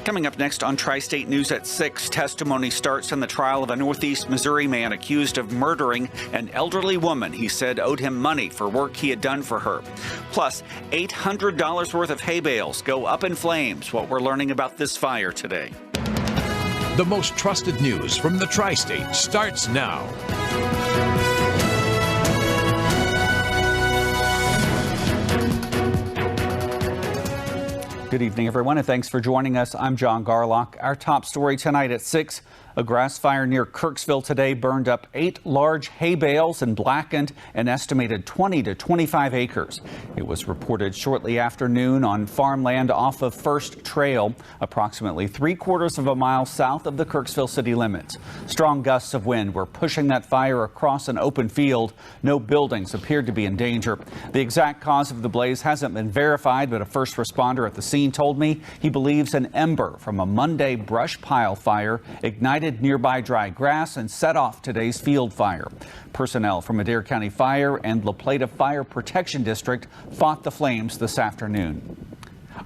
Coming up next on Tri-State News at 6, testimony starts in the trial of a Northeast Missouri man accused of murdering an elderly woman he said owed him money for work he had done for her. Plus, $800 worth of hay bales go up in flames. What we're learning about this fire today. The most trusted news from the Tri-State starts now. Good evening, everyone, and thanks for joining us. I'm John Garlock. Our top story tonight at 6. A grass fire near Kirksville today burned up 8 large hay bales and blackened an estimated 20 to 25 acres. It was reported shortly after noon on farmland off of First Trail, approximately 3/4 of a mile south of the Kirksville city limits. Strong gusts of wind were pushing that fire across an open field. No buildings appeared to be in danger. The exact cause of the blaze hasn't been verified, but a first responder at the scene told me he believes an ember from a Monday brush pile fire ignited nearby dry grass and set off today's field fire. Personnel from Adair County Fire and La Plata Fire Protection District fought the flames this afternoon.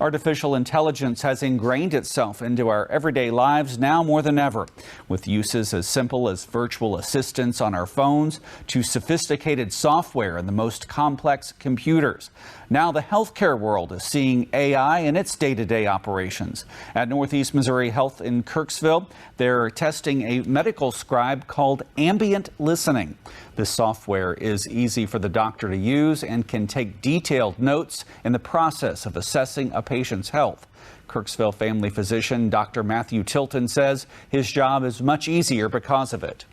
Artificial intelligence has ingrained itself into our everyday lives now more than ever, with uses as simple as virtual assistants on our phones to sophisticated software in the most complex computers. Now the healthcare world is seeing AI in its day-to-day operations. At Northeast Missouri Health in Kirksville, they're testing a medical scribe called ambient listening. This software is easy for the doctor to use and can take detailed notes in the process of assessing a patient's health. Kirksville family physician Dr. Matthew Tilton says his job is much easier because of it.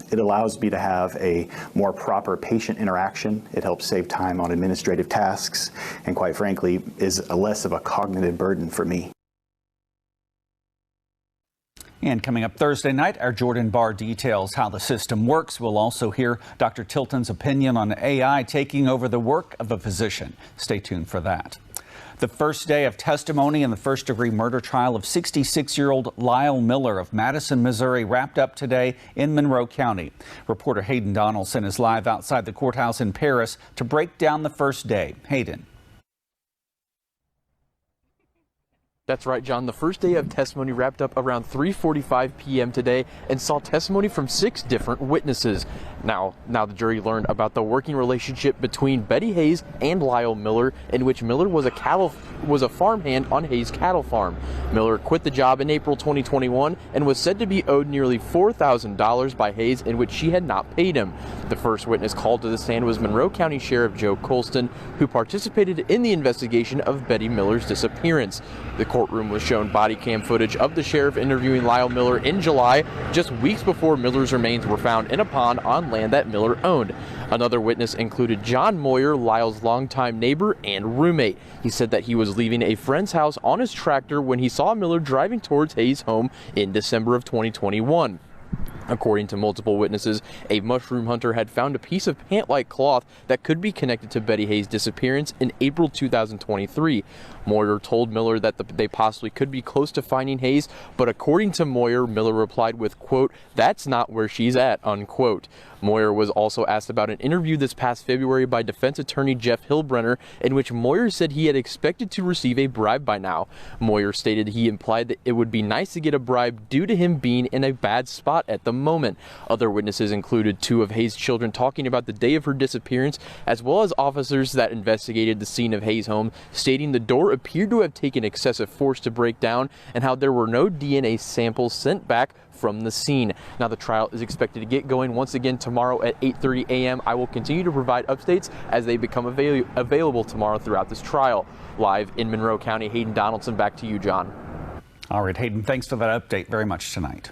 It allows me to have a more proper patient interaction. It helps save time on administrative tasks and, quite frankly, is less of a cognitive burden for me. And coming up Thursday night, our Jordan Barr details how the system works. We'll also hear Dr. Tilton's opinion on AI taking over the work of a physician. Stay tuned for that. The first day of testimony in the first-degree murder trial of 66-year-old Lyle Miller of Madison, Missouri, wrapped up today in Monroe County. Reporter Hayden Donaldson is live outside the courthouse in Paris to break down the first day. Hayden. That's right, John. The first day of testimony wrapped up around 3:45 p.m. today and saw testimony from 6 different witnesses. Now the jury learned about the working relationship between Betty Hayes and Lyle Miller, in which Miller was a farmhand on Hayes' cattle farm. Miller quit the job in April 2021 and was said to be owed nearly $4,000 by Hayes, in which she had not paid him. The first witness called to the stand was Monroe County Sheriff Joe Colston, who participated in the investigation of Betty Miller's disappearance. The courtroom was shown body cam footage of the sheriff interviewing Lyle Miller in July, just weeks before Miller's remains were found in a pond on land that Miller owned. Another witness included John Moyer, Lyle's longtime neighbor and roommate. He said that he was leaving a friend's house on his tractor when he saw Miller driving towards Hayes' home in December of 2021. According to multiple witnesses, a mushroom hunter had found a piece of pant-like cloth that could be connected to Betty Hayes' disappearance in April 2023. Moyer told Miller that they possibly could be close to finding Hayes, but according to Moyer, Miller replied with, quote, "That's not where she's at," unquote. Moyer was also asked about an interview this past February by defense attorney Jeff Hillbrenner, in which Moyer said he had expected to receive a bribe by now. Moyer stated he implied that it would be nice to get a bribe due to him being in a bad spot at the moment. Other witnesses included 2 of Hayes' children talking about the day of her disappearance, as well as officers that investigated the scene of Hayes' home, stating the door appeared to have taken excessive force to break down and how there were no DNA samples sent back from the scene. Now the trial is expected to get going once again tomorrow at 8:30 a.m. I will continue to provide updates as they become available tomorrow throughout this trial. Live in Monroe County, Hayden Donaldson, back to you, John. All right, Hayden, thanks for that update very much tonight.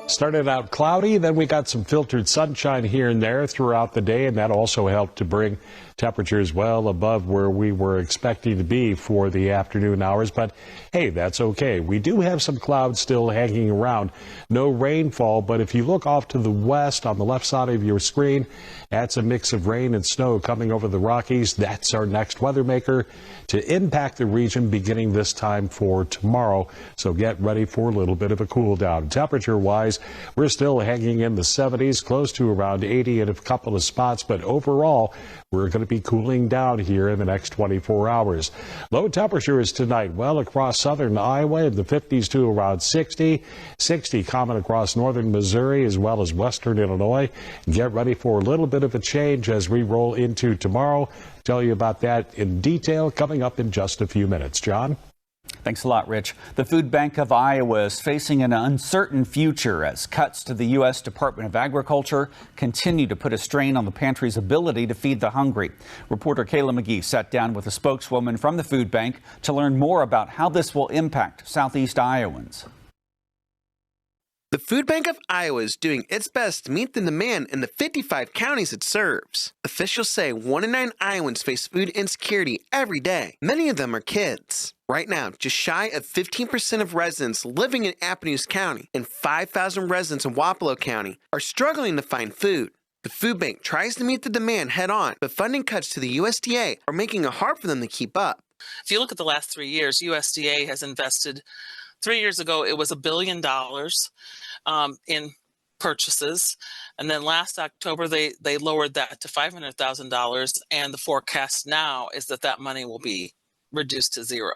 Started out cloudy, then we got some filtered sunshine here and there throughout the day, and that also helped to bring temperatures well above where we were expecting to be for the afternoon hours. But hey, that's okay. We do have some clouds still hanging around. No rainfall, but if you look off to the west on the left side of your screen, that's a mix of rain and snow coming over the Rockies. That's our next weather maker to impact the region beginning this time for tomorrow. So get ready for a little bit of a cool down. Temperature wise, highs. We're still hanging in the 70s, close to around 80 in a couple of spots, but overall, we're going to be cooling down here in the next 24 hours. Low temperatures tonight, well across southern Iowa in the 50s to around 60. 60 common across northern Missouri as well as western Illinois. Get ready for a little bit of a change as we roll into tomorrow. Tell you about that in detail coming up in just a few minutes. John? Thanks a lot, Rich. The Food Bank of Iowa is facing an uncertain future as cuts to the U.S. Department of Agriculture continue to put a strain on the pantry's ability to feed the hungry. Reporter Kayla McGee sat down with a spokeswoman from the food bank to learn more about how this will impact Southeast Iowans. The Food Bank of Iowa is doing its best to meet the demand in the 55 counties it serves. Officials say 1 in 9 Iowans face food insecurity every day. Many of them are kids. Right now, just shy of 15% of residents living in Appanoose County and 5,000 residents in Wapello County are struggling to find food. The food bank tries to meet the demand head on, but funding cuts to the USDA are making it hard for them to keep up. If you look at the last 3 years, USDA has invested, 3 years ago, it was $1 billion in purchases. And then last October, they lowered that to $500,000. And the forecast now is that that money will be reduced to zero.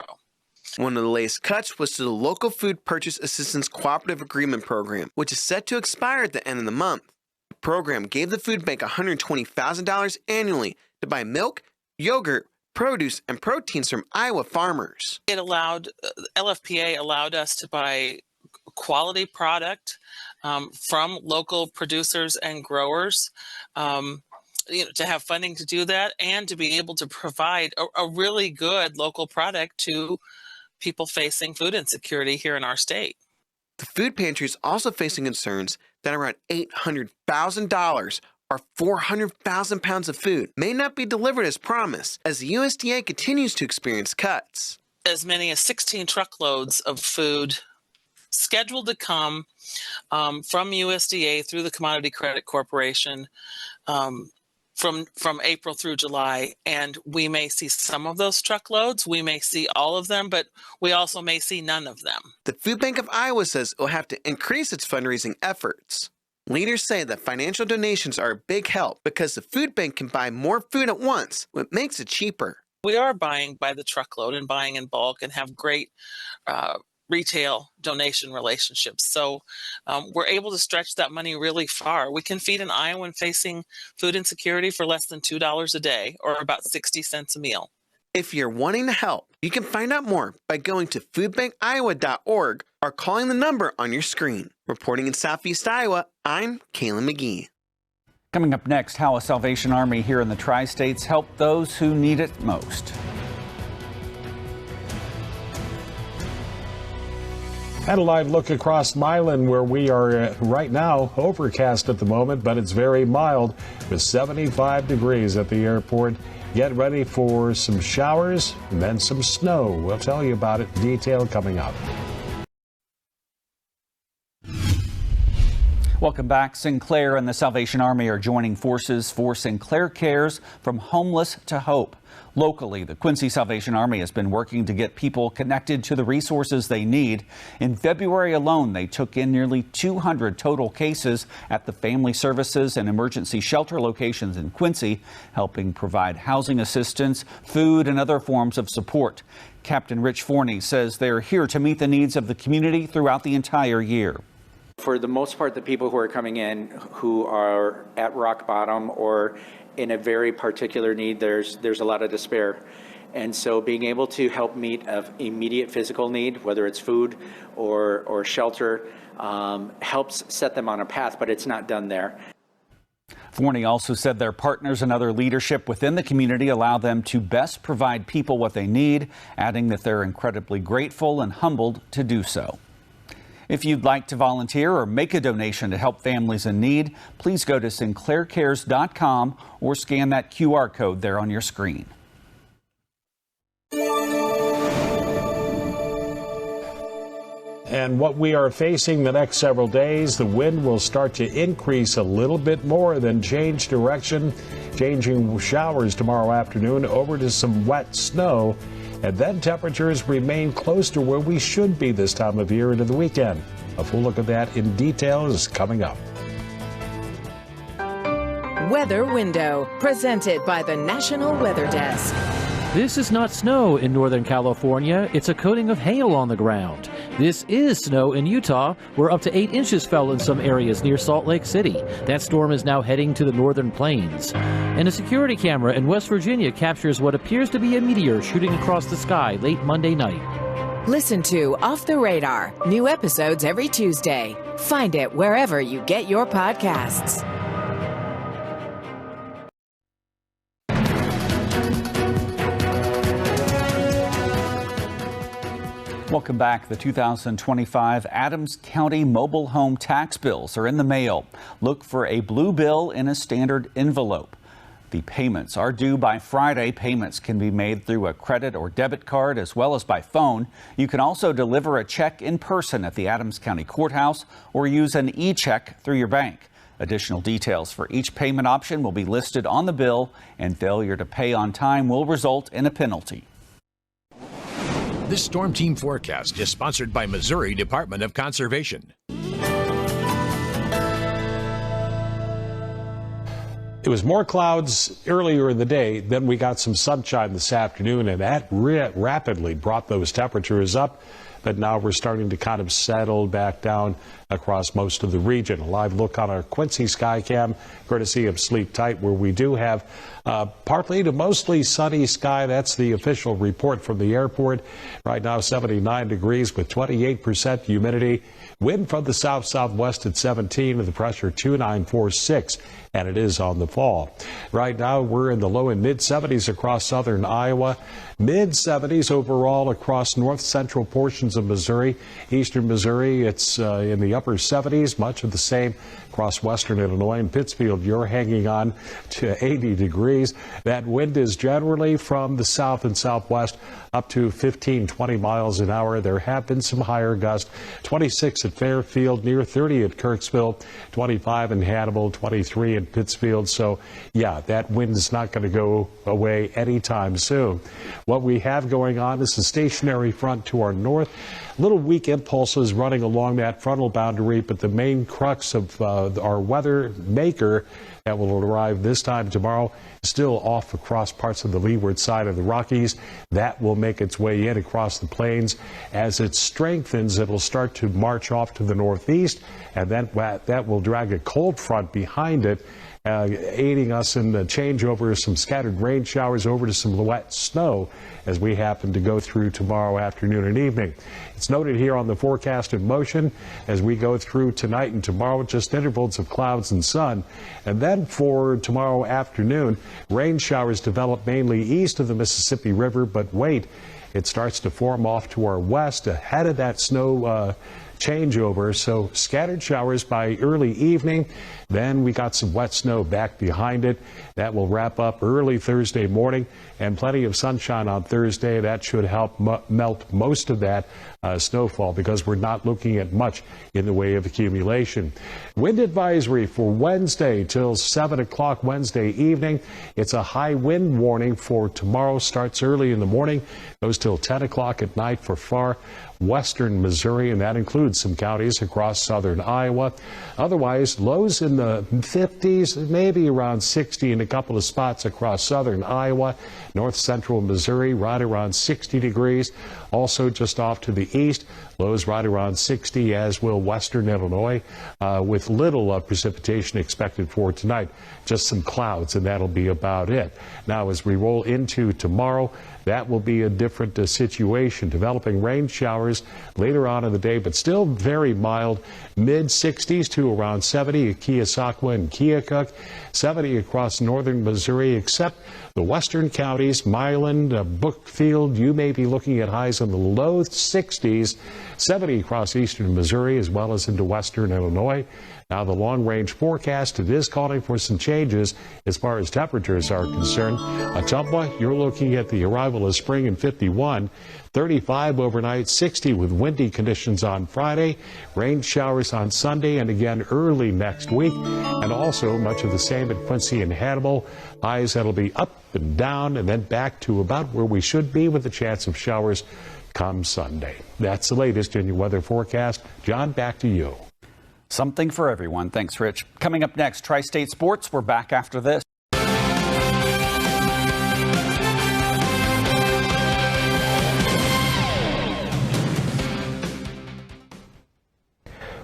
One of the latest cuts was to the Local Food Purchase Assistance Cooperative Agreement Program, which is set to expire at the end of the month. The program gave the food bank $120,000 annually to buy milk, yogurt, produce, and proteins from Iowa farmers. It allowed, LFPA allowed us to buy quality product from local producers and growers, to have funding to do that and to be able to provide a really good local product to people facing food insecurity here in our state. The food pantry is also facing concerns that around $800,000 or 400,000 pounds of food may not be delivered as promised as the USDA continues to experience cuts. As many as 16 truckloads of food scheduled to come from USDA through the Commodity Credit Corporation from April through July, and we may see some of those truckloads, we may see all of them, but we also may see none of them. The Food Bank of Iowa says it will have to increase its fundraising efforts. Leaders say that financial donations are a big help because the food bank can buy more food at once, which makes it cheaper. We are buying by the truckload and buying in bulk and have great retail donation relationships. So we're able to stretch that money really far. We can feed an Iowan facing food insecurity for less than $2 a day, or about 60 cents a meal. If you're wanting to help, you can find out more by going to foodbankiowa.org or calling the number on your screen. Reporting in Southeast Iowa, I'm Kayla McGee. Coming up next, how a Salvation Army here in the Tri-States helped those who need it most. And a live look across Milan, where we are right now. Overcast at the moment, but it's very mild with 75 degrees at the airport. Get ready for some showers and then some snow. We'll tell you about it in detail coming up. Welcome back. Sinclair and the Salvation Army are joining forces for Sinclair Cares from Homeless to Hope. Locally, the Quincy Salvation Army has been working to get people connected to the resources they need. In February alone, they took in nearly 200 total cases at the family services and emergency shelter locations in Quincy, helping provide housing assistance, food, and other forms of support. Captain Rich Forney says they're here to meet the needs of the community throughout the entire year. For the most part, the people who are coming in who are at rock bottom or in a very particular need, there's a lot of despair. And so being able to help meet an immediate physical need, whether it's food or shelter, helps set them on a path, but it's not done there. Forney also said their partners and other leadership within the community allow them to best provide people what they need, adding that they're incredibly grateful and humbled to do so. If you'd like to volunteer or make a donation to help families in need, please go to sinclaircares.com or scan that QR code there on your screen. And what we are facing the next several days, the wind will start to increase a little bit more, then change direction, changing showers tomorrow afternoon over to some wet snow and then temperatures remain close to where we should be this time of year into the weekend. A full look at that in detail is coming up. Weather Window, presented by the National Weather Desk. This is not snow in Northern California. It's a coating of hail on the ground. This is snow in Utah, where up to 8 inches fell in some areas near Salt Lake City. That storm is now heading to the northern plains. And a security camera in West Virginia captures what appears to be a meteor shooting across the sky late Monday night. Listen to Off the Radar. New episodes every Tuesday. Find it wherever you get your podcasts. Welcome back. The 2025 Adams County mobile home tax bills are in the mail. Look for a blue bill in a standard envelope. The payments are due by Friday. Payments can be made through a credit or debit card as well as by phone. You can also deliver a check in person at the Adams County Courthouse or use an e-check through your bank. Additional details for each payment option will be listed on the bill, and failure to pay on time will result in a penalty. This Storm Team forecast is sponsored by Missouri Department of Conservation. It was more clouds earlier in the day, then we got some sunshine this afternoon, and that rapidly brought those temperatures up. But now we're starting to kind of settle back down across most of the region. A live look on our Quincy Skycam, courtesy of Sleep Tight, where we do have partly to mostly sunny sky. That's the official report from the airport. Right now, 79 degrees with 28% humidity. Wind from the south-southwest at 17 and the pressure 2946, and it is on the fall. Right now, we're in the low and mid-70s across southern Iowa, mid-70s overall across north-central portions of Missouri. Eastern Missouri, it's in the upper 70s, much of the same across western Illinois. And Pittsfield, you're hanging on to 80 degrees. That wind is generally from the south and southwest up to 15, 20 miles an hour. There have been some higher gusts, 26 at Fairfield, near 30 at Kirksville, 25 in Hannibal, 23 in Pittsfield. So, yeah, that wind is not going to go away anytime soon. What we have going on is a stationary front to our north. Little weak impulses running along that frontal boundary, but the main crux of our weather maker that will arrive this time tomorrow is still off across parts of the leeward side of the Rockies. That will make its way in across the plains. As it strengthens, it will start to march off to the northeast, and then that will drag a cold front behind it, aiding us in the changeover of some scattered rain showers over to some wet snow as we happen to go through tomorrow afternoon and evening. It's noted here on the forecast in motion as we go through tonight and tomorrow, just intervals of clouds and sun. And then for tomorrow afternoon, rain showers develop mainly east of the Mississippi River, but wait, it starts to form off to our west ahead of that snow changeover. So scattered showers by early evening. Then we got some wet snow back behind it. That will wrap up early Thursday morning, and plenty of sunshine on Thursday. That should help melt most of that snowfall, because we're not looking at much in the way of accumulation. Wind advisory for Wednesday till 7 o'clock Wednesday evening. It's a high wind warning for tomorrow. Starts early in the morning, goes till 10 o'clock at night for far western Missouri, and that includes some counties across southern Iowa. Otherwise, lows in the 50s, maybe around 60 in a couple of spots across southern Iowa. North central Missouri, right around 60 degrees. Also just off to the east, lows right around 60, as will western Illinois, with little precipitation expected for tonight. Just some clouds, and that'll be about it. Now, as we roll into tomorrow, that will be a different situation. Developing rain showers later on in the day, but still very mild. Mid-60s to around 70 at Keosauqua and Keokuk. 70 across northern Missouri, except the western counties, Milan, Brookfield. You may be looking at highs in the low 60s. 70 across eastern Missouri, as well as into western Illinois. Now, the long-range forecast, it is calling for some changes as far as temperatures are concerned. Ottumwa, you're looking at the arrival of spring in 51, 35 overnight, 60 with windy conditions on Friday, rain showers on Sunday and again early next week, and also much of the same at Quincy and Hannibal. Highs that'll be up and down and then back to about where we should be with a chance of showers come Sunday. That's the latest in your weather forecast. John, back to you. Something for everyone. Thanks, Rich. Coming up next, Tri-State Sports. We're back after this.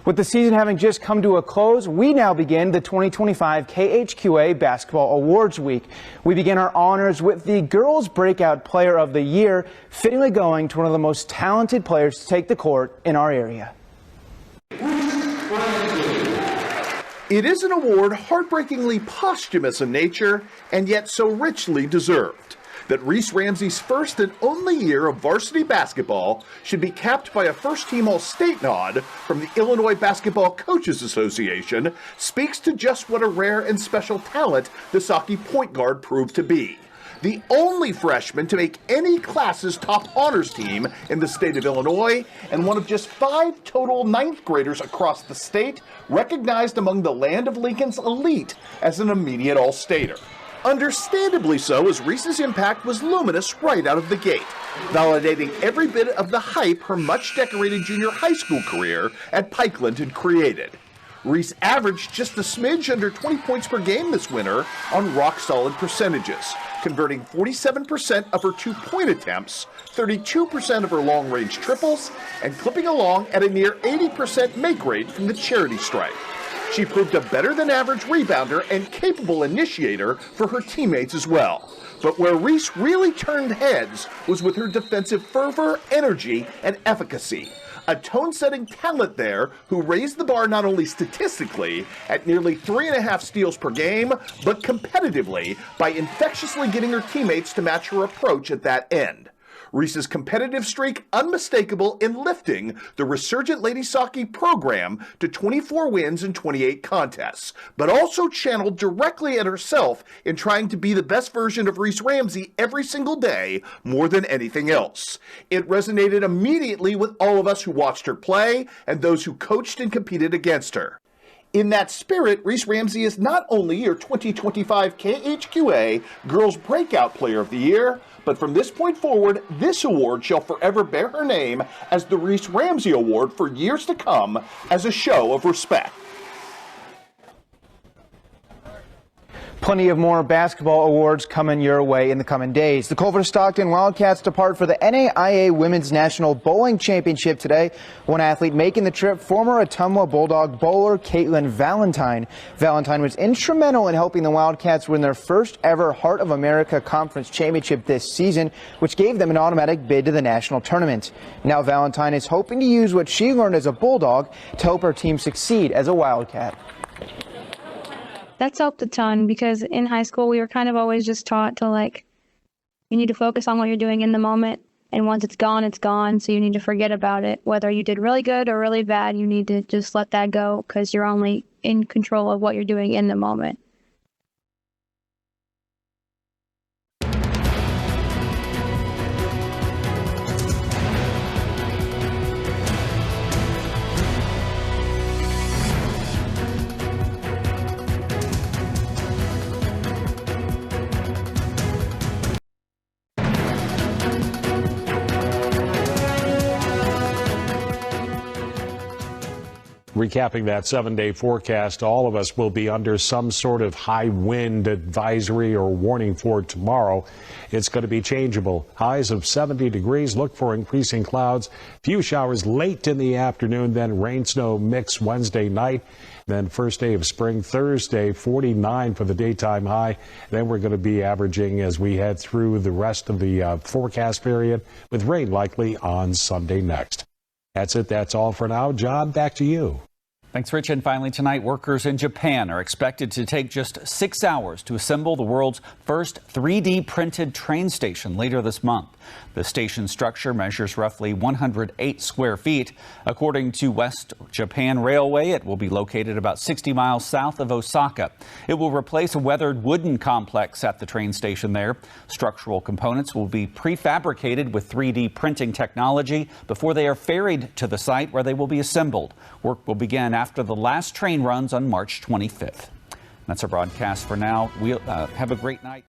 With the season having just come to a close, we now begin the 2025 KHQA Basketball Awards Week. We begin our honors with the Girls Breakout Player of the Year, fittingly going to one of the most talented players to take the court in our area. It is an award heartbreakingly posthumous in nature and yet so richly deserved. That Reese Ramsey's first and only year of varsity basketball should be capped by a first-team All-State nod from the Illinois Basketball Coaches Association speaks to just what a rare and special talent the Saukee point guard proved to be. The only freshman to make any class's top honors team in the state of Illinois, and one of just 5 total 9th graders across the state recognized among the Land of Lincoln's elite as an immediate All-Stater. Understandably so, as Reese's impact was luminous right out of the gate, validating every bit of the hype her much-decorated junior high school career at Pikeland had created. Reese averaged just a smidge under 20 points per game this winter on rock-solid percentages, converting 47% of her two-point attempts, 32% of her long-range triples, and clipping along at a near 80% make rate from the charity stripe. She proved a better-than-average rebounder and capable initiator for her teammates as well. But where Reese really turned heads was with her defensive fervor, energy, and efficacy. A tone-setting talent there who raised the bar not only statistically at nearly 3.5 steals per game, but competitively by infectiously getting her teammates to match her approach at that end. Reese's competitive streak unmistakable in lifting the resurgent Lady Saukee program to 24 wins and 28 contests, but also channeled directly at herself in trying to be the best version of Reese Ramsey every single day more than anything else. It resonated immediately with all of us who watched her play and those who coached and competed against her. In that spirit, Reese Ramsey is not only your 2025 KHQA Girls Breakout Player of the Year, but from this point forward, this award shall forever bear her name as the Reese Ramsey Award for years to come as a show of respect. Plenty of more basketball awards coming your way in the coming days. The Culver-Stockton Wildcats depart for the NAIA Women's National Bowling Championship today. One athlete making the trip, former Ottumwa Bulldog bowler Caitlin Valentine. Valentine was instrumental in helping the Wildcats win their first ever Heart of America Conference Championship this season, which gave them an automatic bid to the national tournament. Now Valentine is hoping to use what she learned as a Bulldog to help her team succeed as a Wildcat. That's helped a ton because in high school we were kind of always just taught to you need to focus on what you're doing in the moment, and once it's gone, so you need to forget about it. Whether you did really good or really bad, you need to just let that go because you're only in control of what you're doing in the moment. Recapping that 7-day forecast, all of us will be under some sort of high wind advisory or warning for tomorrow. It's going to be changeable. Highs of 70 degrees. Look for increasing clouds. Few showers late in the afternoon, then rain snow mix Wednesday night. Then first day of spring Thursday, 49 for the daytime high. Then we're going to be averaging as we head through the rest of the forecast period, with rain likely on Sunday next. That's it. That's all for now. John, back to you. Thanks, Rich. And finally tonight, workers in Japan are expected to take just 6 hours to assemble the world's first 3D printed train station later this month. The station structure measures roughly 108 square feet. According to West Japan Railway, it will be located about 60 miles south of Osaka. It will replace a weathered wooden complex at the train station there. Structural components will be prefabricated with 3D printing technology before they are ferried to the site where they will be assembled. Work will begin after the last train runs on March 25th. That's our broadcast for now. We'll have a great night.